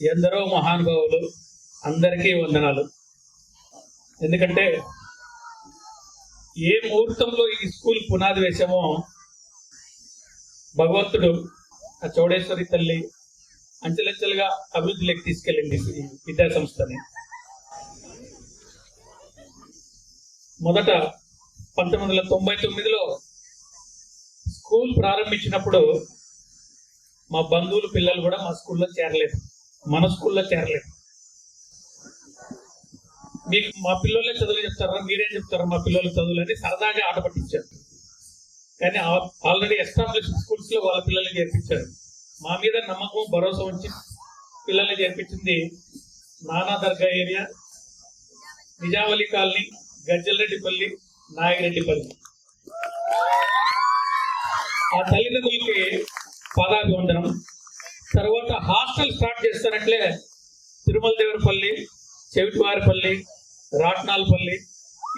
ఎందరో మహానుభావులు, అందరికీ వందనాలు. ఎందుకంటే ఏ ముహూర్తంలో ఈ స్కూల్ పునాది వేశామో భగవంతుడు ఆ చౌడేశ్వరి తల్లి అంచెలంచెలుగా అభివృద్ధిలోకి తీసుకెళ్ళింది ఈ విద్యా సంస్థని. మొదట 1999లో స్కూల్ ప్రారంభించినప్పుడు మా బంధువుల పిల్లలు కూడా మా స్కూల్లో చేరలేదు, మన స్కూల్లో చేరలేదు. మీకు మా పిల్లలే చదువులు చెప్తారా, మీరేం చెప్తారా మా పిల్లలు చదువులు అని సరదాగా ఆట పట్టించారు. కానీ ఆల్రెడీ ఎస్టాబ్లిష్ స్కూల్స్ లో వాళ్ళ పిల్లల్ని చేర్పించారు. మా మీద నమ్మకం, భరోసా ఉంచి పిల్లల్ని చేర్పించింది నానా దర్గా ఏరియా, నిజావళి కాలనీ, గజ్జలరెడ్డిపల్లి, నాగిరెడ్డిపల్లి. ఆ తల్లిదండ్రులకి పాదాభివందనం. తర్వాత హాస్టల్ స్టార్ట్ చేస్తానట్లే తిరుమల దేవరపల్లి, చెవిటివారిపల్లి, రాట్నాలపల్లి,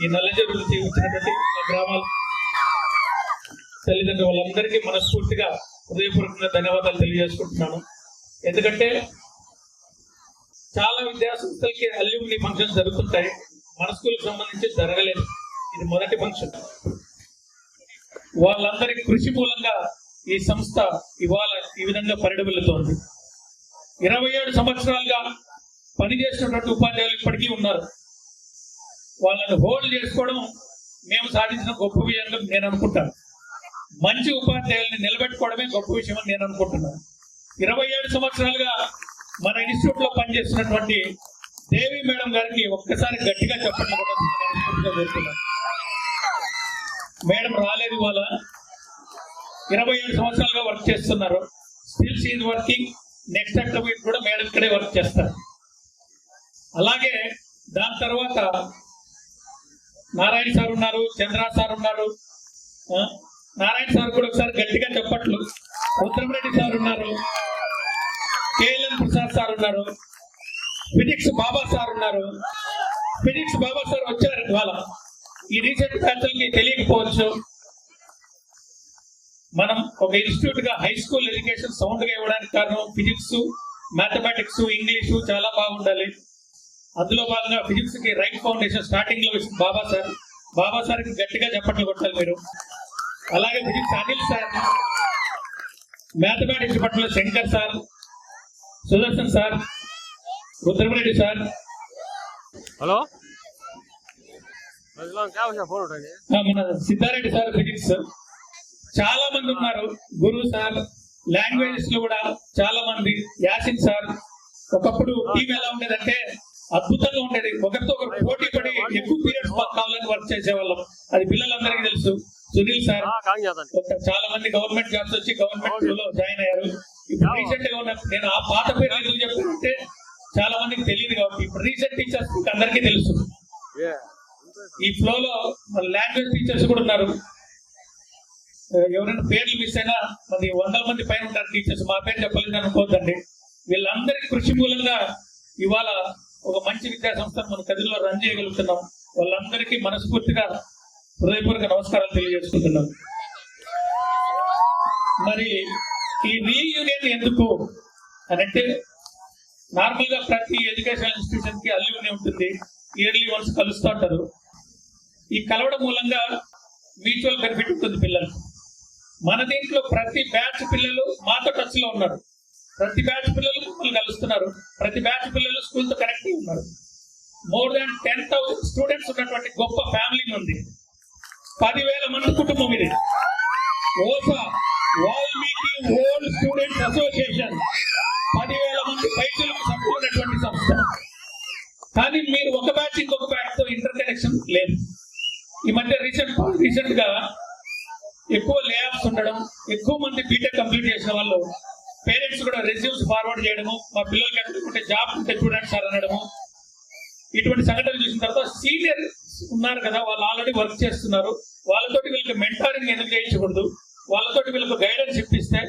ఈ నల్లజరులు వచ్చినటువంటి గ్రామాల తల్లిదండ్రులు వాళ్ళందరికీ మనస్ఫూర్తిగా హృదయపూర్వకంగా ధన్యవాదాలు తెలియజేసుకుంటున్నాను. ఎందుకంటే చాలా విద్యా సంస్థలకి అల్యూమిని ఫంక్షన్ జరుగుతుంటాయి, మన స్కూల్కి సంబంధించి జరగలేదు. ఇది మొదటి ఫంక్షన్. వాళ్ళందరి కృషి మూలంగా ఈ సంస్థ ఇవాళ ఈ విధంగా పరిడవిల్లుతోంది. 27 సంవత్సరాలుగా పనిచేస్తున్నటువంటి ఉపాధ్యాయులు ఇప్పటికీ ఉన్నారు. వాళ్ళని హోల్డ్ చేసుకోవడం మేము సాధించిన గొప్ప విషయంగా నేను అనుకుంటాను. మంచి ఉపాధ్యాయుల్ని నిలబెట్టుకోవడమే గొప్ప విషయం అని నేను అనుకుంటున్నాను. 27 సంవత్సరాలుగా మన ఇన్స్టిట్యూట్ లో పనిచేస్తున్నటువంటి దేవి మేడం గారికి ఒక్కసారి గట్టిగా చెప్పండి కోరుతున్నాను. మేడం రాలేదు, ఇవాళ 27 సంవత్సరాలుగా వర్క్ చేస్తున్నారు. Still she is working. Next academic కూడా మేడం ఇక్కడే వర్క్ చేస్తారు. అలాగే దాని తర్వాత నారాయణ సార్ ఉన్నారు, చంద్ర సార్ ఉన్నారు. నారాయణ సార్ కూడా ఒకసారి గట్టిగా చెప్పట్లు. రుద్రమరెడ్డి సార్ ఉన్నారు, కేఎల్ఎన్ ప్రసాద్ సార్ ఉన్నారు, ఫిజిక్స్ బాబా సార్ ఉన్నారు. ఫిజిక్స్ బాబా సార్ వచ్చారు ఇవాళ. ఈ రీసెంట్ బ్యాచ్లకి తెలియకపోవచ్చు, మనం ఒక ఇన్స్టిట్యూట్ గా హై స్కూల్ ఎడ్యుకేషన్ సౌండ్ గా ఇవ్వడానికి కారణం ఫిజిక్స్, మ్యాథమెటిక్స్, ఇంగ్లీషు చాలా బాగుండాలి. అందులో భాగంగా ఫిజిక్స్ కి రైట్ ఫౌండేషన్ స్టార్టింగ్ లో వచ్చింది బాబా సార్. బాబా సార్ కి గట్టిగా చెప్పట్లు కొట్టాలి మీరు. అలాగే ఫిజిక్స్ అనిల్ సార్, మ్యాథమెటిక్స్ పట్ల Shankar sir, Sudarshan sir, Rudramareddy sir. Hello, మన సిద్ధారెడ్డి సార్ ఫిజిక్స్. చాలా మంది ఉన్నారు. గురు సార్, లాంగ్వేజెస్ లో కూడా చాలా మంది. యాసిన్ సార్. ఒకప్పుడు టీం ఎలా ఉండేదంటే అద్భుతంగా ఉండేది, ఒకరితో ఒకరు పోటీ పడి ఎక్కువ పీరియడ్స్ కావాలని వర్క్ చేసేవాళ్ళం. అది పిల్లలందరికీ తెలుసు. సునీల్ సార్, చాలా మంది గవర్నమెంట్ జాబ్స్ వచ్చి గవర్నమెంట్ లో జాయిన్ అయ్యారు. ఇప్పుడు రీసెంట్ గా ఉన్న, నేను ఆ పాత పేరు ఎందుకు చెప్పానంటే చాలా మందికి తెలియదు కాబట్టి, ఇప్పుడు రీసెంట్ టీచర్స్ అందరికీ తెలుసు. ఈ ఫ్లో లో లాంగ్వేజ్ టీచర్స్ కూడా ఉన్నారు. ఎవరైనా పేర్లు మిస్ అయినా మరి 100 మంది పైన ఉంటారు టీచర్స్. మా పేరు చెప్పలేదు అనుకోవద్దండి. వీళ్ళందరి కృషి మూలంగా ఇవాళ ఒక మంచి విద్యా సంస్థను మన కదిలో రన్ చేయగలుగుతున్నాం. వాళ్ళందరికీ మనస్ఫూర్తిగా హృదయపూర్వక నమస్కారాలు తెలియజేసుకుంటున్నాం. మరి ఈ రీయూనియన్ ఎందుకు అని అంటే, నార్మల్ గా ప్రతి ఎడ్యుకేషనల్ ఇన్స్టిట్యూషన్ కి అల్యూమిని ఉంటుంది, ఇయర్లీ వన్స్ కలుస్తూ ఉంటారు. ఈ కలవడం మూలంగా మ్యూచువల్ బెనిఫిట్ ఉంటుంది పిల్లలకు. మన దీంట్లో ప్రతి బ్యాచ్ పిల్లలు మాతో టచ్ లో ఉన్నారు. ప్రతి బ్యాచ్ పిల్లలు మమ్మల్ని కలుస్తున్నారు. ప్రతి బ్యాచ్ పిల్లలు స్కూల్ తో కనెక్ట్ అయి ఉన్నారు. మోర్ దాన్ 10,000 స్టూడెంట్స్ ఉన్నటువంటి గొప్ప ఫ్యామిలీ ఉంది. 10,000 మంది కుటుంబం ఇది. ఓసా వాల్మీకి ఓల్డ్ స్టూడెంట్స్ అసోసియేషన్ 10,000 మంది రైతులకు సంపూర్ణటువంటి సంస్థ. కానీ మీరు ఒక బ్యాచ్ ఇంకొక బ్యాచ్ తో ఇంటర్ కనెక్షన్ లేదు. ఈ మధ్య రీసెంట్ గా ఎక్కువ లేఆఫ్స్ ఉండడం, ఎక్కువ మంది బీటెక్ కంప్లీట్ చేసిన వాళ్ళు పేరెంట్స్ కూడా రెజ్యూమ్స్ ఫార్వర్డ్ చేయడము, మా పిల్లలకి ఎక్కడికుంటే జాబ్ ఉంటే చూడండి సార్ అనడము, ఇటువంటి సంఘటనలు చూసిన తర్వాత సీనియర్ ఉన్నారు కదా, వాళ్ళు ఆల్రెడీ వర్క్ చేస్తున్నారు, వాళ్ళతోటి వీళ్ళకి మెంటారింగ్ ఎందుకు చేయించకూడదు, వాళ్ళతోటి వీళ్ళకి గైడెన్స్ ఇప్పిస్తే,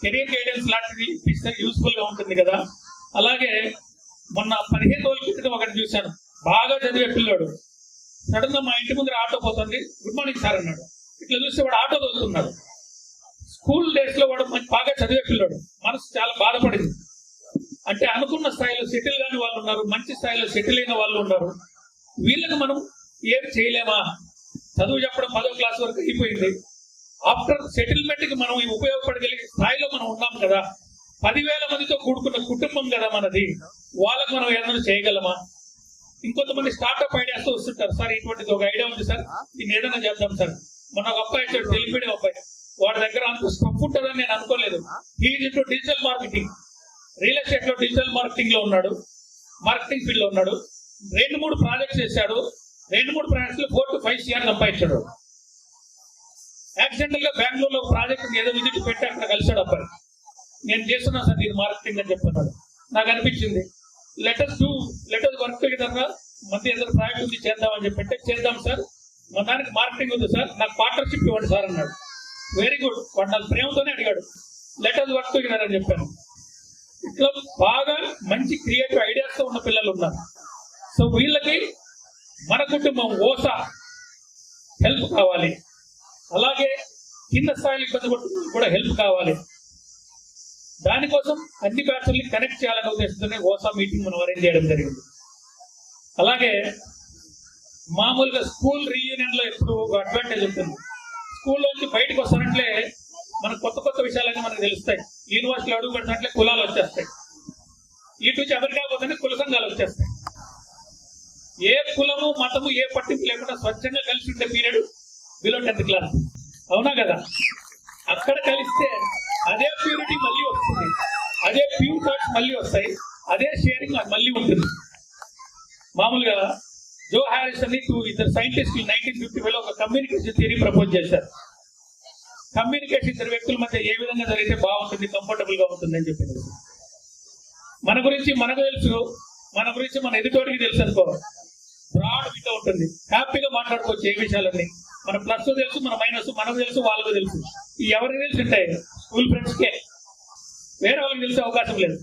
కెరీర్ గైడెన్స్ లాంటివి ఇప్పిస్తే యూస్ఫుల్ గా ఉంటుంది కదా. అలాగే మొన్న 15 రోజుల క్రితం ఒకటి చూశాను, బాగా చదివే పిల్లాడు. సడన్ గా మా ఇంటి ముందర ఆటో పోతుంది, గుడ్ మార్నింగ్ సార్ అన్నాడు. ఇట్లా చూస్తే వాడు ఆటో తోలుతున్నాడు. స్కూల్ డేస్ లో వాడు బాగా చదివే పిల్లాడు. మనసు చాలా బాధపడింది. అంటే అనుకున్న స్థాయిలో సెటిల్ కాని వాళ్ళు ఉన్నారు, మంచి స్థాయిలో సెటిల్ అయిన వాళ్ళు ఉన్నారు. వీళ్ళకి మనం ఏమి చేయలేమా? చదువు చెప్పడం 10వ క్లాస్ వరకు అయిపోయింది. ఆఫ్టర్ సెటిల్మెంట్ కి మనం ఉపయోగపడగలిగే స్థాయిలో మనం ఉన్నాం కదా. 10,000 మందితో కూడుకున్న కుటుంబం కదా మనది. వాళ్ళకు మనం ఏదైనా చేయగలమా? ఇంకొంతమంది స్టార్ట్అప్ ఐడియాస్ తో వస్తుంటారు. సార్ ఇటువంటిది ఒక ఐడియా ఉంది సార్, దీన్ని ఏదైనా చేద్దాం సార్. మన ఒక అబ్బాయి వచ్చాడు, తెలిపిడి అబ్బాయి. వాడి దగ్గర అంత స్టఫ్ ఉంటుందని నేను అనుకోలేదు. He's into digital marketing, real estate లో డిజిటల్ మార్కెటింగ్ లో ఉన్నాడు, మార్కెటింగ్ ఫీల్డ్ లో ఉన్నాడు. 2-3 ప్రాజెక్ట్స్ చేశాడు. 2-3 ప్రాజెక్ట్స్ లో 4 to 5 CR సంపాదించాడు. యాక్సిడెంటల్ గా బెంగళూరులో ప్రాజెక్ట్ ఏదో విజిట్ పెట్టి అక్కడ కలిశాడు అబ్బాయి. నేను చేస్తున్నా సార్ ఇది మార్కెటింగ్ అని చెప్తున్నాడు. నాకు అనిపించింది లెటర్స్ వర్క్ టుగెదర్, మంది ఏదైనా ప్రాజెక్ట్ ఉంది చేద్దామని చెప్పంటే చేద్దాం సార్, మన దానికి మార్కెటింగ్ ఉంది సార్, నాకు పార్ట్నర్షిప్ ఇవ్వండి సార్ అన్నాడు. Very good. వాడు నాకు ప్రేమతోనే అడిగాడు. లెటర్స్ వర్క్ టుగెదర్ అని చెప్పాను. ఇట్లా బాగా మంచి క్రియేటివ్ ఐడియాస్ తో ఉన్న పిల్లలు ఉన్నారు. సో వీళ్ళకి మన కుటుంబం ఓసా హెల్ప్ కావాలి. అలాగే కింద స్థాయిలో ఇబ్బంది పడుతున్న కూడా హెల్ప్ కావాలి. దానికోసం అన్ని బ్యాచ్ల్ని కనెక్ట్ చేయాలనే ఉద్దేశంతోనే ఓసా మీటింగ్ మనం అరేంజ్ చేయడం జరిగింది. అలాగే మామూలుగా స్కూల్ రీయూనియన్ లో ఎప్పుడు ఒక అడ్వాంటేజ్ ఉంటుంది. స్కూల్లోంచి బయటకు వస్తున్నట్లే మనకు కొత్త కొత్త విషయాలన్నీ మనకు తెలుస్తాయి. యూనివర్సిటీలో అడుగు పెడుతున్నట్లే కులాలు వచ్చేస్తాయి. ఇటు నుంచి అమెరికా పోతేనే కుల సంఘాలు వచ్చేస్తాయి. ఏ కులము మతము ఏ పట్టింపు లేకుండా స్వచ్ఛంగా కలిసి ఉండే పీరియడ్ బిలో 10th క్లాస్. అవునా కదా? అక్కడ కలిస్తే అదే ప్యూరిటీ మళ్ళీ వస్తుంది, అదే ప్యూర్ థాట్స్ మళ్ళీ వస్తాయి, అదే షేరింగ్ మళ్ళీ ఉంటుంది. మామూలుగా జో హారిస్ అని ఇద్దరు సైంటిస్టులు 1955లో ఒక కమ్యూనికేషన్ థియరీ ప్రపోజ్ చేశారు. కమ్యూనికేషన్ ఇద్దరు వ్యక్తుల మధ్య ఏ విధంగా జరిగితే బాగుంటుంది, కంఫర్టబుల్ గా ఉంటుంది అని చెప్పింది. మన గురించి మనకు తెలుసు, మన గురించి మన ఎదుటోడికి తెలుసు అనుకో, బ్రాడ్ విండో ఉంటుంది, హ్యాపీగా మాట్లాడుకోవచ్చు ఏ విషయాలన్నీ. మన ప్లస్ తెలుసు, మన మైనస్ మనకు తెలుసు, వాళ్ళకు తెలుసు. ఎవరికి తెలిసి ఉంటాయి? స్కూల్ ఫ్రెండ్స్ కే, వేరే వాళ్ళకి తెలిసే అవకాశం లేదు.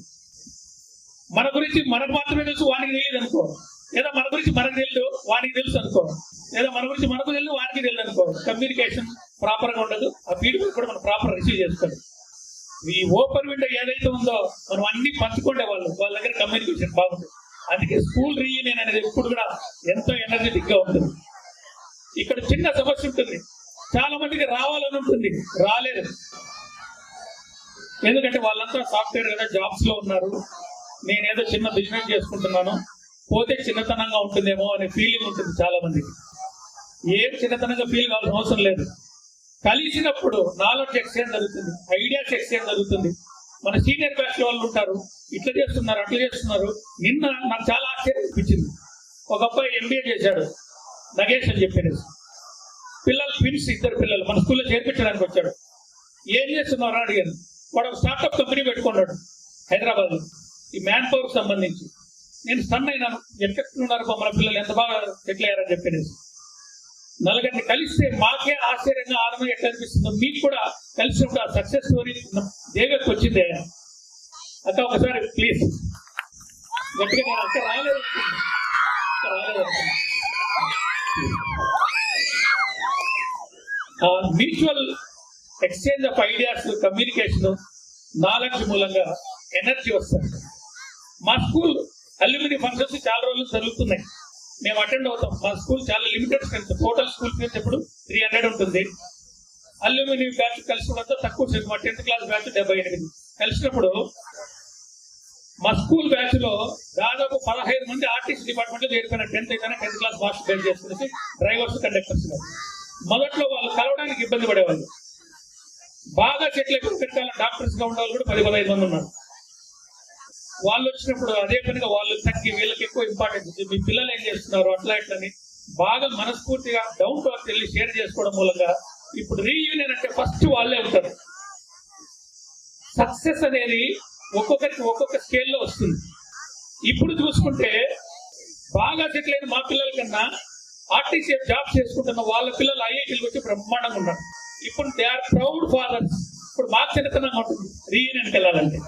మన గురించి మనకు మాత్రమే తెలుసు, వానికి తెలియదు అనుకో. లేదా మన గురించి మనకు తెలియదు, వానికి తెలుసు అనుకో. లేదా మన గురించి మనకు తెలియదు, వానికి తెలియదు అనుకో. కమ్యూనికేషన్ ప్రాపర్ గా ఉండదు. ఆ ఫీడ్బ్యాక్ కూడా మనం ప్రాపర్ రిసీవ్ చేసుకోవాలి. ఈ ఓపెన్ విండో ఏదైతే ఉందో మనం అన్ని పంచుకుంటే వాళ్ళ దగ్గర కమ్యూనికేషన్ బాగుంటుంది. అందుకే స్కూల్ రీయూనియన్ అనేది ఎప్పుడు కూడా ఎంతో ఎనర్జెటిక్ గా ఉంటుంది. ఇక్కడ చిన్న సమస్య ఉంటుంది, చాలా మందికి రావాలని ఉంటుంది, రాలేదు. ఎందుకంటే వాళ్ళంతా సాఫ్ట్వేర్ కదా, జాబ్స్ లో ఉన్నారు. నేనేదో చిన్న బిజినెస్ చేసుకుంటున్నాను, పోతే చిన్నతనంగా ఉంటుందేమో అనే ఫీలింగ్ ఉంటుంది చాలా మందికి. ఏం చిన్నతనంగా ఫీల్ కావాల్సిన అవసరం లేదు. కలిసినప్పుడు నాలెడ్జ్ ఎక్స్చేంజ్ జరుగుతుంది, ఐడియాస్ ఎక్స్చేంజ్ జరుగుతుంది. మన సీనియర్ బ్యాచ్ వాళ్ళు ఉంటారు, ఇట్లా చేస్తున్నారు, అట్లా చేస్తున్నారు. నిన్న నాకు చాలా ఆశ్చర్యం అనిపించింది. ఒక అబ్బాయి MBA చేశాడు, నగేష్ అని చెప్పారు. పిల్లలు ట్విన్స్, ఇద్దరు పిల్లలు మన స్కూల్లో చేర్పించడానికి వచ్చాడు. ఏం చేస్తున్నారు అని అడిగాను. వాడు ఒక స్టార్ట్అప్ కంపెనీ పెట్టుకున్నాడు హైదరాబాద్ లో, ఈ మ్యాన్ పవర్ సంబంధించి. నేను స్టన్ అయినాను, ఎట్లున్నారు మన పిల్లలు, ఎంత బాగా సెటిల్ అయ్యారని చెప్పేసి. నలుగురిని కలిస్తే మాకే ఆశ్చర్యంగా ఆనందం ఎట్లా అనిపిస్తుందో మీకు కూడా కలిసినప్పుడు ఆ సక్సెస్ స్టోరీ దేవకి వచ్చింది. అక్క ఒకసారి ప్లీజ్ గట్టిగా, నేను అక్క రాలేదు mutual exchange of ideas, communication, knowledge మూలంగా ఎనర్జీ వస్తుంది. మా స్కూల్ అల్యూమిని ఫంక్షన్స్ చాలా రోజులు జరుగుతున్నాయి, మేము అటెండ్ అవుతాం. మా స్కూల్ చాలా limited strength, total school strength ఇప్పుడు 300 ఉంటుంది. అల్యూమిని బ్యాచ్ కలిసినంత తక్కువ స్ట్రెంత్. మా 10th క్లాస్ బ్యాచ్ 78 కలిసినప్పుడు మా స్కూల్ బ్యాచ్ లో దాదాపు 15 మంది ఆర్టిస్ట్ డిపార్ట్మెంట్ లో చేరిపోయిన. 10th అయితేనే 10th క్లాస్ మార్క్స్ బేస్ చేసుకునేసి డ్రైవర్స్, కండక్టర్స్. మొదట్లో వాళ్ళు కలవడానికి ఇబ్బంది పడేవాళ్ళు. బాగా చెట్లు ఎక్కువ పెట్టాలని డాక్టర్స్ గా ఉండే వాళ్ళు కూడా 10-15 మంది ఉన్నారు. వాళ్ళు వచ్చినప్పుడు అదే పనిగా వాళ్ళు తగ్గి వీళ్ళకి ఎక్కువ ఇంపార్టెన్స్ ఇచ్చి మీ పిల్లలు ఏం చేస్తున్నారు అట్లా ఇట్లని బాగా మనస్ఫూర్తిగా డౌన్ టు అర్త్ వెళ్ళి షేర్ చేసుకోవడం మూలంగా ఇప్పుడు రీయూనియన్ అంటే ఫస్ట్ వాళ్ళే ఉంటారు. సక్సెస్ అనేది ఒక్కొక్కరికి ఒక్కొక్క స్కేల్లో వస్తుంది. ఇప్పుడు చూసుకుంటే బాగా సెటిల్ అయిన మా పిల్లల కన్నా ఆర్టీసీ జాబ్ చేసుకుంటున్న వాళ్ళ పిల్లలు IITలకు వచ్చి బ్రహ్మాండంగా ఉన్నారు. ఇప్పుడు దే ఆర్ ప్రౌడ్ ఫాదర్స్. ఇప్పుడు మాకు చిన్నతనంగా ఉంటుంది రీయూనియన్కి వెళ్ళాలంటే.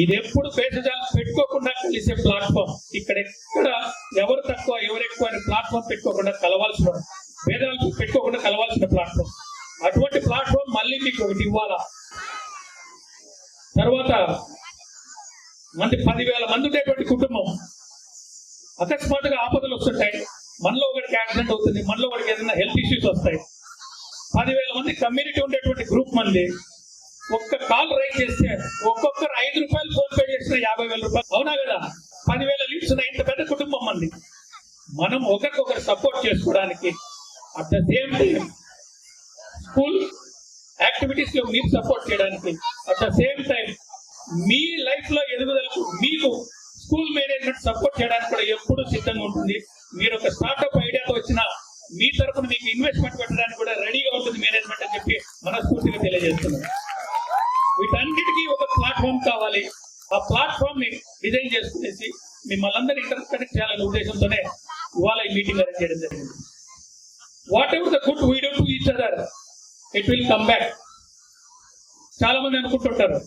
ఇది ఎప్పుడు భేషజాలు పెట్టుకోకుండా కలిసే ప్లాట్ఫామ్. ఇక్కడ ఎక్కడ ఎవరు తక్కువ ఎవరు ఎక్కువ అనే ప్లాట్ఫామ్ పెట్టుకోకుండా కలవాల్సిన, భేదాలు పెట్టుకోకుండా కలవాల్సిన ప్లాట్ఫామ్. అటువంటి ప్లాట్ఫామ్ మళ్ళీ మీకు ఒకటి ఇవ్వాలా. తర్వాత మంది 10,000 మంది ఉండేటువంటి కుటుంబం. అకస్మాత్తుగా ఆపదలు వస్తుంటాయి, మనలో ఒకరికి యాక్సిడెంట్ అవుతుంది, మనలో ఒకరికి ఏదైనా హెల్త్ ఇష్యూస్ వస్తాయి. 10,000 మంది కమ్యూనిటీ ఉండేటువంటి గ్రూప్ మంది ఒక్క కాల్ రైజ్ చేస్తే ఒక్కొక్కరు 5 రూపాయలు ఫోన్ పే చేసిన 50,000 రూపాయలు. అవునా కదా? 10,000 లీడ్స్ ఉన్న ఇంత పెద్ద కుటుంబం మంది. మనం ఒకరికొకరు సపోర్ట్ చేసుకోవడానికి, at the same time school activities లో మీరు సపోర్ట్ చేయడానికి, at the same time me life లో ఎదుగుదలకు మీకు స్కూల్ మేనేజ్మెంట్ సపోర్ట్ చేయడానికి కూడా ఎప్పుడూ సిద్ధంగా ఉంటుంది. మీరు ఒక స్టార్ట్అప్ ఐడియాతో వచ్చిన మీ తరఫున మీకు ఇన్వెస్ట్మెంట్ పెట్టడానికి కూడా రెడీగా ఉంటుంది మేనేజ్మెంట్ అని చెప్పి మనస్ఫూర్తిగా తెలియజేస్తున్నాం. వీటన్నిటికీ ఒక ప్లాట్ఫామ్ కావాలి. ఆ ప్లాట్ఫామ్ ని డిజైన్ చేసుకునేసి మిమ్మల్ని అందరూ ఇంటర్ కనెక్ట్ చేయాలనే ఉద్దేశంతోనే ఇవాళ ఈ మీటింగ్ అరేంజ్ చేయడం జరిగింది. What ever the good we do to each other, it will come back. చాలా మంది అనుకుంటుంటారు,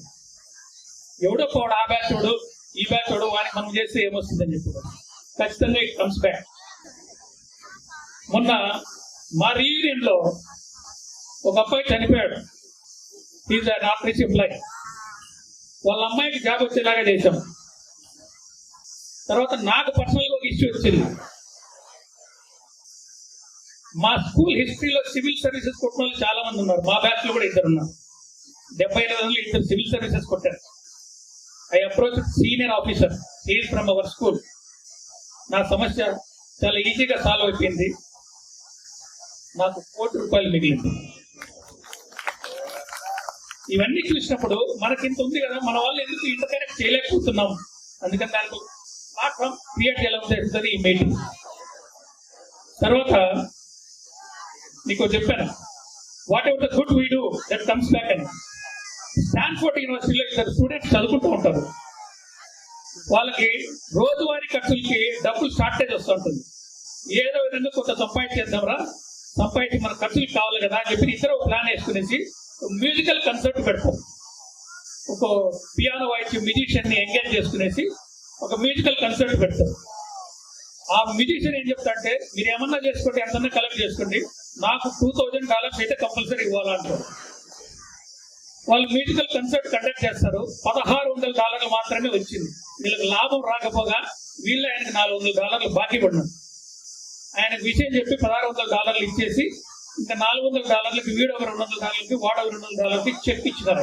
ఎవడో పోడు ఆ బ్యాచ్ వాడు ఈ బ్యాచ్ వాడు వానికి మనం చేస్తే ఏమొస్తుందని చెప్పి. ఖచ్చితంగా ఇట్ కమ్స్ బ్యాక్. మొన్న మా రీయూనియన్ లో ఒక అబ్బాయి చనిపోయాడు. Is an artist employee. వాళ్ళ అమ్మాయికి జాబ్ వచ్చేలాగా చేశాం. తర్వాత నాకు పర్సనల్ గా ఒక ఇష్యూ వచ్చింది. మా స్కూల్ హిస్టరీలో సివిల్ సర్వీసెస్ కొట్టిన వాళ్ళు చాలా మంది ఉన్నారు. మా బ్యాచ్ లో కూడా 2 ఉన్నారు. 78 2 సివిల్ సర్వీసెస్ కొట్టారు. I approach senior officer, he is from our school. నా సమస్య చాలా ఈజీగా సాల్వ్ అయిపోయింది. నాకు 1 కోటి రూపాయలు మిగిలింది. ఇవన్నీ చూసినప్పుడు మనకి ఇంత ఉంది కదా, మన వాళ్ళు ఎందుకు ఇంత కనెక్ట్ చేయలేకపోతున్నాం. అందుకని దానికి ప్లాట్ఫామ్ క్రియేట్ చేయాలని ఈ మీటింగ్. తర్వాత మీకు చెప్పాను, what ever the good we do that comes back అని. స్టాన్ఫోర్డ్ యూనివర్సిటీలో 2 స్టూడెంట్స్ చదువుకుంటూ ఉంటారు. వాళ్ళకి రోజువారీ ఖర్చులకి డబ్బులు షార్టేజ్ వస్తూ ఉంటుంది. ఏదో విధంగా కొంత సంపాదించేద్దాంరా, సంపాదించి మన ఖర్చులు కావాలి కదా అని చెప్పి ఇద్దరు ప్లాన్ వేసుకునేసి మ్యూజికల్ కన్సర్ట్ పెడతారు. ఒక పియానో వాయించే మ్యూజిషియన్ ని ఎంగేజ్ చేసుకునేసి ఒక మ్యూజికల్ కన్సర్ట్ పెడతారు. ఆ మ్యూజిషియన్ ఏం చెప్తా అంటే, మీరు ఏమన్నా చేసుకోండి, ఎంతన్నా కలెక్ట్ చేసుకోండి, నాకు $2,000 అయితే కంపల్సరీ ఇవ్వాలంటారు. వాళ్ళు మ్యూజికల్ కన్సర్ట్ కండక్ట్ చేస్తారు. $1,600 మాత్రమే వచ్చింది. వీళ్ళకి లాభం రాకపోగా వీళ్ళు ఆయనకి $400 బాకీ పడినారు. ఆయనకు విషయం చెప్పి $1,600 ఇచ్చేసి ఇంకా $400 వీడు ఒక $200 వాడు ఒక $200 చెక్ ఇచ్చినారు.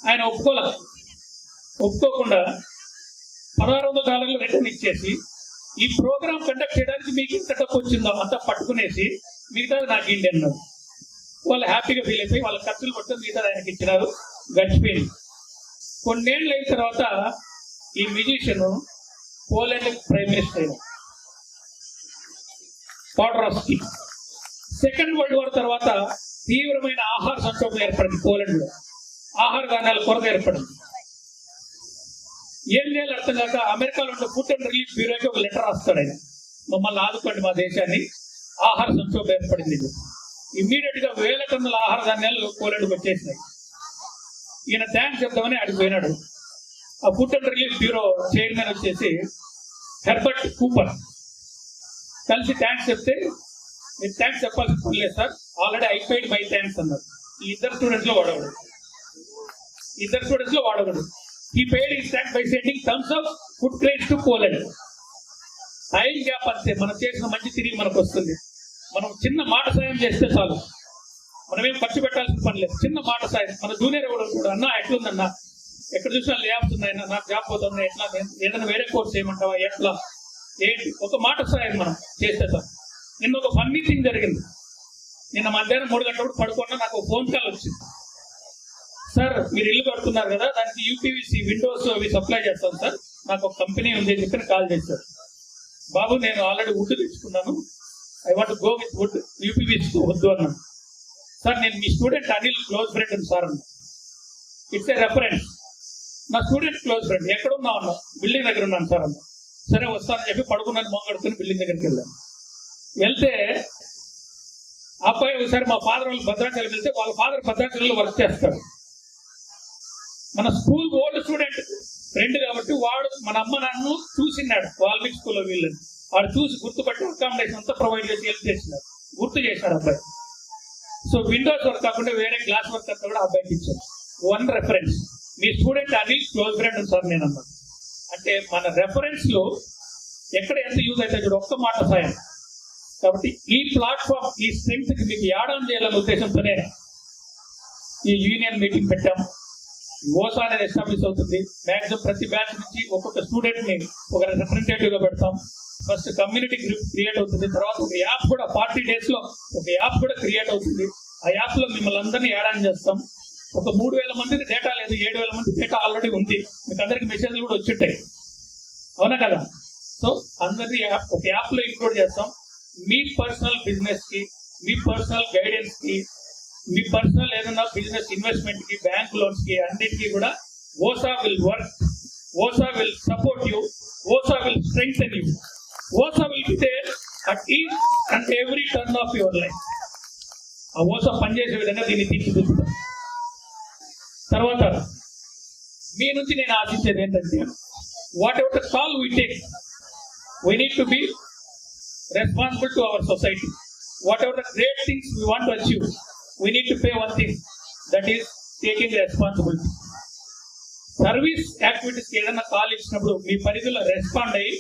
ఆయన ఒప్పుకోకుండా $1,600 రిటర్న్ ఇచ్చేసి, ఈ ప్రోగ్రామ్ కండక్ట్ చేయడానికి మీకు ఇంత డబ్బు వచ్చిందో అంతా పట్టుకునేసి మిగతాది నాకు ఇండి అన్నారు. వాళ్ళు హ్యాపీగా ఫీల్ అయిపోయి వాళ్ళ ఖర్చులు పట్టుకుని మిగతాది ఆయనకి ఇచ్చినారు. గడిచిపోయింది. కొన్నేళ్ళు అయిన తర్వాత ఈ మ్యూజిషియన్ పోలాండ్ ప్రైమ్ మినిస్టర్ అయిన పాడరాస్కి. సెకండ్ వరల్డ్ వార్ తర్వాత తీవ్రమైన ఆహార సంక్షోభం ఏర్పడింది పోలాండ్ లో. ఆహార ధాన్యాల కొరత ఏర్పడింది. ఏం చేయాలి అర్థం కాక అమెరికాలో ఉన్న ఫుడ్ అండ్ రిలీఫ్ బ్యూరోకి ఒక లెటర్ రాస్తాడు. ఆయన, మమ్మల్ని ఆదుకోండి, మా దేశాన్ని ఆహార సంక్షోభం ఏర్పడింది. ఇమ్మీడియట్ గా 1000 టన్నుల ఆహార ధాన్యాలు పోలాండ్కి వచ్చేసినాయి. ఈయన థ్యాంక్స్ చెప్తామని అడిగి పోయినాడు. ఆ food and relief bureau chairman వచ్చేసి హెర్బర్ట్ కూపర్ కలిసి థ్యాంక్స్ చెప్తే, మీరు థ్యాంక్స్ చెప్పాల్సిన పని లేదు సార్, ఆల్రెడీ అయిపోయింది మై థ్యాంక్స్ అన్నారు. ఈ ఇద్దరు స్టూడెంట్స్ లో వాడగడు. He paid his thanks by sending tons of food grains to Poland. Time gap అంతే, మనం చేసిన మంచి తిరిగి మనకు వస్తుంది. మనం చిన్న మాట సాయం చేస్తే చాలు, మనమేం ఖర్చు పెట్టాల్సిన పని లేదు. చిన్న మాట సాయం. మన జూనియర్ ఎవరు కూడా, అన్న ఎట్లుందన్నా, ఎక్కడ చూసినా ల్యాబ్స్ ఉన్నాయన్నా, నాకు జాబ్ పోతుంది, ఎట్లా, ఏదైనా వేరే కోర్స్ చేయమంటావా, ఎట్లా, ఏంటి, ఒక మాట సాయం మనం చేస్తే చాలు. నిన్న ఒక ఫన్నీ థింగ్ జరిగింది. నిన్న మధ్యాహ్నం 3 గంటలప్పుడు పడుకున్నా నాకు ఫోన్ కాల్ వచ్చింది. సార్, మీరు ఇల్లు కడుతున్నారు కదా, దానికి యూపీవీసీ విండోస్ అవి సప్లై చేస్తాను సార్, నాకు ఒక కంపెనీ ఉంది అని చెప్పి కాల్ చేశారు. బాబు, నేను ఆల్రెడీ వుడ్ తెచ్చుకున్నాను, I want go with would, UPVC వద్దు అన్నాను. సార్, నేను మీ స్టూడెంట్ అనిల్ క్లోజ్ ఫ్రెండ్ అని సార్ అన్నా. It's a reference. నా స్టూడెంట్ క్లోజ్ ఫ్రెండ్. ఎక్కడ ఉన్నావు అన్నా. బిల్డింగ్ దగ్గర ఉన్నాను సార్ అన్నా. సరే వస్తానని చెప్పి పడుకున్నాను, మొంగడుకుని బిల్డింగ్ దగ్గరికి వెళ్ళాను. వెళ్తే అబ్బాయి ఒకసారి మా ఫాదర్ వాళ్ళు భద్రాచలం వెళ్తే, వాళ్ళ ఫాదర్ భద్రాచలంలో వర్క్ చేస్తారు. మన స్కూల్ ఓల్డ్ స్టూడెంట్ ఫ్రెండ్ కాబట్టి వాడు మన అమ్మ నాన్న చూసినాడు. వాల్మీకి స్కూల్లో వీళ్ళని వాడు చూసి గుర్తుపట్టి అకామిడేషన్ అంతా ప్రొవైడ్ చేసి హెల్ప్ చేసినాడు, గుర్తు చేశాడు అబ్బాయి. సో విండోస్ వర్క్ కాకుండా వేరే గ్లాస్ వర్క్ అంతా కూడా అబ్బాయికి ఇచ్చారు. 1 రెఫరెన్స్. మీ student Anil close friend sir నేను అన్నాను. అంటే మన రెఫరెన్స్ లో ఎక్కడ ఎంత యూజ్ అయితే చూడు, ఒక్క మాట సాయం. కాబట్టి ఈ ప్లాట్ఫామ్, ఈ స్ట్రెంగ్త్ కి మీకు యాడ్ ఆన్ చేయాలనే ఉద్దేశంతోనే ఈ యూనియన్ మీటింగ్ పెట్టాం. ఓసా అనేది ఎస్టాబ్లిష్ అవుతుంది. మాక్సిమం ప్రతి బ్యాచ్ నుంచి ఒక్కొక్క స్టూడెంట్ ని ఒక రిప్రజెంటేటివ్ గా పెడతాం. ఫస్ట్ కమ్యూనిటీ గ్రూప్ క్రియేట్ అవుతుంది. తర్వాత ఒక యాప్ కూడా 40 days లో ఒక యాప్ కూడా క్రియేట్ అవుతుంది. ఆ యాప్ లో మిమ్మల్ని అందరినీ యాడ్ ఆన్ చేస్తాం. ఒక 3000 మందికి డేటా లేదు, 7000 మంది డేటా ఆల్రెడీ ఉంది. మీకు అందరికి మెసేజ్లు కూడా వచ్చింటాయి, అవునా కదా? సో అందరినీ ఒక యాప్ లో ఇంక్లూడ్ చేస్తాం. మీ పర్సనల్ బిజినెస్ కి, మీ పర్సనల్ గైడెన్స్ కి, మీ పర్సనల్ ఏదైనా బిజినెస్ ఇన్వెస్ట్మెంట్ కి, బ్యాంక్ లోన్స్ కి, అన్నిటికీ కూడా OSA will work. OSA will support you. OSA will strengthen you. OSA will be there at each and every turn of your life. ఆ ఓసా పనిచేసే విధంగా దీన్ని తీర్చిదిద్దుతాం. తర్వాత మీ నుంచి నేను ఆశించేది ఏంటంటే, what ever the call we take, we need to be responsible to our society. What ever the great things we want to achieve, we need to pay one thing, that is taking responsibility. Service activities ఏదైనా call ఇచ్చినప్పుడు మీ పరిధిలో respond అయ్యి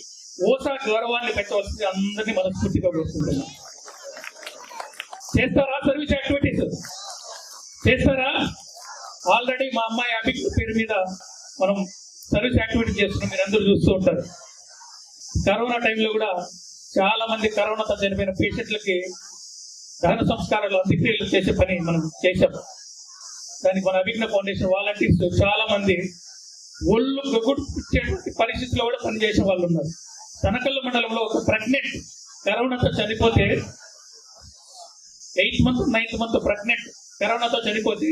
ఓసా గౌరవాన్ని పెట్టవలసింది అందరినీ మనస్ఫూర్తిగా కోరుకుంటున్నాం. చేస్తారా service activities? చేస్తారా? ఆల్రెడీ మా అమ్మాయి అభిక్ పేరు మీద మనం సర్వీస్ యాక్టివిటీ చేస్తున్నాం, మీరు అందరూ చూస్తూ ఉంటారు. కరోనా టైంలో కూడా చాలా మంది కరోనాతో చనిపోయిన పేషెంట్లకి దహన సంస్కారాలు, అంత్యక్రియలు చేసే పని మనం చేశాం. దానికి మన అభిజ్ఞ ఫౌండేషన్ వాలంటీర్స్ చాలా మంది ఒళ్ళు గొగ్గుడ్చేటువంటి పరిస్థితిలో కూడా పనిచేసే వాళ్ళు ఉన్నారు. తనకల్లు మండలంలో ఒక ప్రెగ్నెంట్ కరోనాతో చనిపోతే, 8th month 9th month pregnant కరోనాతో చనిపోతే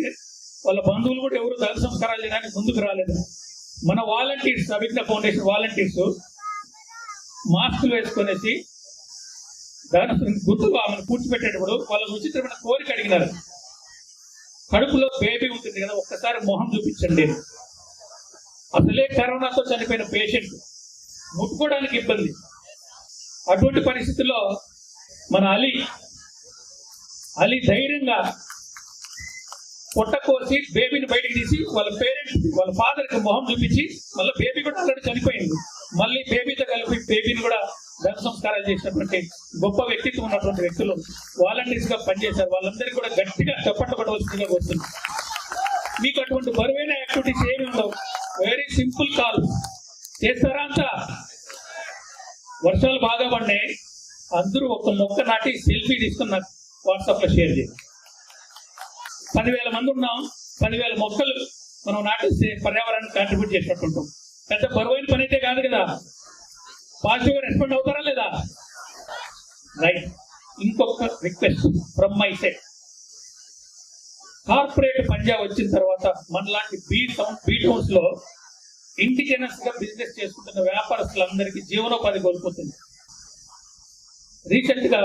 వాళ్ళ బంధువులు కూడా ఎవరు దహన సంస్కారాలు చేయడానికి ముందుకు రాలేదు. మన వాలంటీర్స్, అభిజ్ఞ ఫౌండేషన్ వాలంటీర్స్ మాస్కులు వేసుకునేసి గుర్తుగా ఆమెను పూడ్చిపెట్టేటప్పుడు వాళ్ళకు విచిత్రమైన కోరిక అడిగినారు. కడుపులో బేబీ ఉంటుంది కదా, ఒక్కసారి మొహం చూపించండి. అసలే కరోనాతో చనిపోయిన పేషెంట్, ముట్టుకోవడానికి ఇబ్బంది. అటువంటి పరిస్థితుల్లో మన అలీ ధైర్యంగా పొట్ట కోసి బేబీని బయటికి తీసి వాళ్ళ వాళ్ళ ఫాదర్కి మొహం చూపించి, మళ్ళీ బేబీ కూడా ఆల్రెడీ చనిపోయింది, మళ్ళీ బేబీతో కలిపి బేబీని కూడా ధన సంస్కారాలు చేసినటువంటి గొప్ప వ్యక్తిత్వం ఉన్నటువంటి వ్యక్తులు వాలంటీర్స్ గా పనిచేశారు. వాళ్ళందరికీ కూడా గట్టిగా చప్పట్టబడవలసిందిగా వస్తుంది. మీకు అటువంటి బరువైన యాక్టివిటీస్ ఏమి ఉండవు, వెరీ సింపుల్ కాల్. చేస్తారా అంతా? వర్షాలు బాగా పడినాయి, అందరూ ఒక మొక్క నాటి సెల్ఫీ తీసుకుని నాకు వాట్సాప్ లో షేర్ చేయండి. 10,000 మంది ఉన్నాం, 10,000 మొక్కలు మనం నాటిస్తే పర్యావరణానికి కాంట్రిబ్యూట్ చేసినట్టుంటాం. పెద్ద బరువైన పని అయితే కాదు కదా. పాజిటివ్గా రెస్పాండ్ అవుతారా లేదా? రైట్. ఇంకొక request from my side. Corporate Punjab వచ్చిన తర్వాత మనలాంటి బీ టౌన్స్ లో ఇండిజినస్ గా బిజినెస్ చేసుకుంటున్న వ్యాపారస్తులందరికీ జీవనోపాధి కోల్పోతుంది. రీసెంట్ గా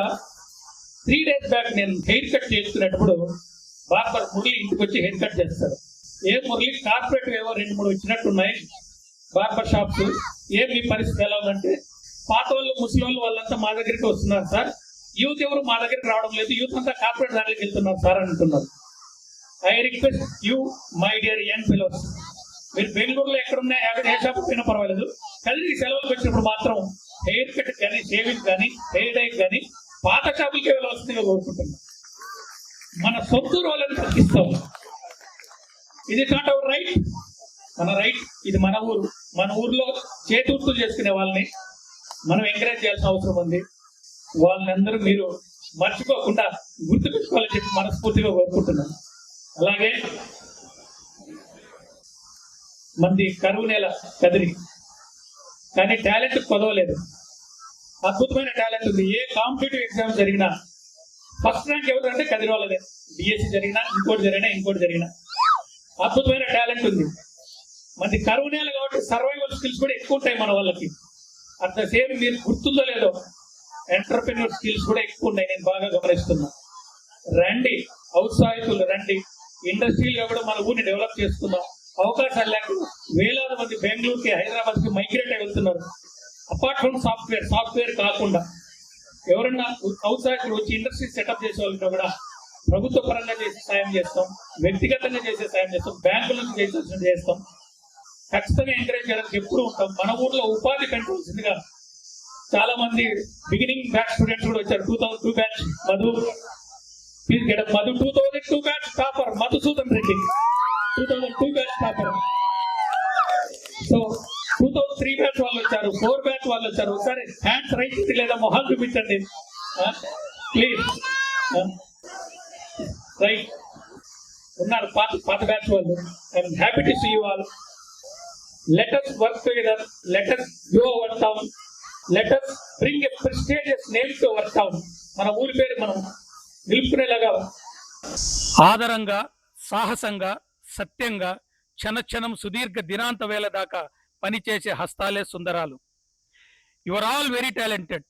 3 days బ్యాక్ నేను హెయిర్ కట్ చేసుకునేటప్పుడు బార్బర్ మురళి ఇంటికి వచ్చి హెయిర్ కట్ చేస్తాడు. ఏ మురళి, కార్పొరేట్ ఏవో 2-3 వచ్చినట్టున్నాయి బార్బర్ షాప్స్, ఏం మీ పరిస్థితి ఎలా ఉందంటే, పాత వాళ్ళు, ముసలి వాళ్ళు వాళ్ళంతా మా దగ్గరికి వస్తున్నారు సార్, యూత్ ఎవరు మా దగ్గరికి రావడం లేదు, యూత్ అంతా కార్పొరేట్ దానికి వెళ్తున్నారు సార్ అని అంటున్నారు. I request you my dear young fellows, మీరు బెంగళూరులో ఎక్కడున్నా ఏ షాప్ పోయినా పర్వాలేదు, కలిసి సెలవులకు వచ్చినప్పుడు మాత్రం హెయిర్ కట్ కానీ, షేవింగ్ కానీ, హెయిర్ డై కానీ పాత షాపులకే వెళ్ళవలసిందిగా కోరుకుంటున్నాం. మన సొంత రోజులను తగ్గిస్తాం. ఇది నాట్ అవర్ రైట్. మన రైట్, ఇది మన ఊరు. మన ఊర్లో చేతుర్తులు చేసుకునే వాళ్ళని మనం ఎంకరేజ్ చేయాల్సిన అవసరం ఉంది. వాళ్ళని అందరూ మీరు మర్చిపోకుండా గుర్తుపెట్టుకోవాలని చెప్పి మనస్ఫూర్తిగా కోరుకుంటున్నాను. అలాగే మంది కరువు నేల కదిరి, కానీ టాలెంట్ కొదవలేదు. అద్భుతమైన టాలెంట్ ఉంది. ఏ కాంపిటేటివ్ ఎగ్జామ్ జరిగినా ఫస్ట్ ర్యాంక్ ఎవరంటే కదిరి వాళ్ళదే. డిఎస్సి జరిగినా, ఇంకోటి జరిగినా అద్భుతమైన టాలెంట్ ఉంది. మంది కరువు నేల కాబట్టి సర్వైవల్ స్కిల్స్ కూడా ఎక్కువ ఉంటాయి మన వాళ్ళకి. అట్ ద సేమ్, మీరు గుర్తుందో లేదో, ఎంటర్ప్రెన్యూర్ స్కిల్స్ కూడా ఎక్కువ ఉన్నాయి, నేను బాగా గమనిస్తున్నా. రండి, ఔత్సాహికులు రండి, ఇండస్ట్రీలో కూడా మన ఊరిని డెవలప్ చేసుకుందాం. అవకాశాలు లేక వేలాది మంది బెంగళూరుకి, హైదరాబాద్కి మైగ్రేట్ అయి వెళ్తున్నారు. అపార్ట్ ఫ్రమ్ సాఫ్ట్వేర్ కాకుండా ఎవరన్నా ఔత్సాహికులు వచ్చి ఇండస్ట్రీ సెటప్ చేసే వాళ్ళతో కూడా ప్రభుత్వ పరంగా చేసి సాయం చేస్తాం, వ్యక్తిగతంగా చేసే సాయం చేస్తాం, బ్యాంకుల నుంచి చేసేసి చేస్తాం. ఖచ్చితంగా ఎంకరేజ్ చేయడానికి ఎప్పుడు ఉంటాం. మన ఊర్లో ఉపాధి కంట్రోల్సిందిగా చాలా మంది బిగినింగ్ బ్యాచ్ స్టూడెంట్స్ కూడా వచ్చారు. 2002 batch Madhu, please get up Madhu. 2002 batch topper Madhusudan Reddy, 2002 batch topper. So 2003 batch వాళ్ళు వచ్చారు, 4 బ్యాచ్ వాళ్ళు వచ్చారు. ఒకసారి హ్యాండ్స్ రైట్ లేదా మొహాలు చూపించండి ప్లీజ్. రైట్ ఉన్నారు పాత బ్యాచ్ వాళ్ళు. I'm happy to see you all. Let us work together, let us grow our town, let us bring a prestigious name to our town. మన ఊరి పేరు మనం నిలుపుకునేలాగా ఆదరంగా, సాహసంగా, సత్యంగా క్షణక్షణం సుదీర్ఘ దినాంత వేళ దాకా పనిచేసే హస్తాలే సుందరాలు. You are all very talented.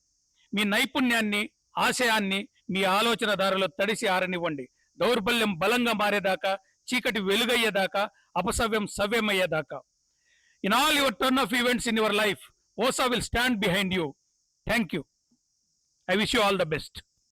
మీ నైపుణ్యాన్ని, ఆశయాన్ని మీ ఆలోచన దారిలో తడిసి ఆరనివ్వండి. దౌర్బల్యం బలంగా మారేదాకా, చీకటి వెలుగయ్యేదాకా, అపసవ్యం సవ్యమయ్యేదాకా. In all your turn of events in your life, OSA will stand behind you. Thank you. I wish you all the best.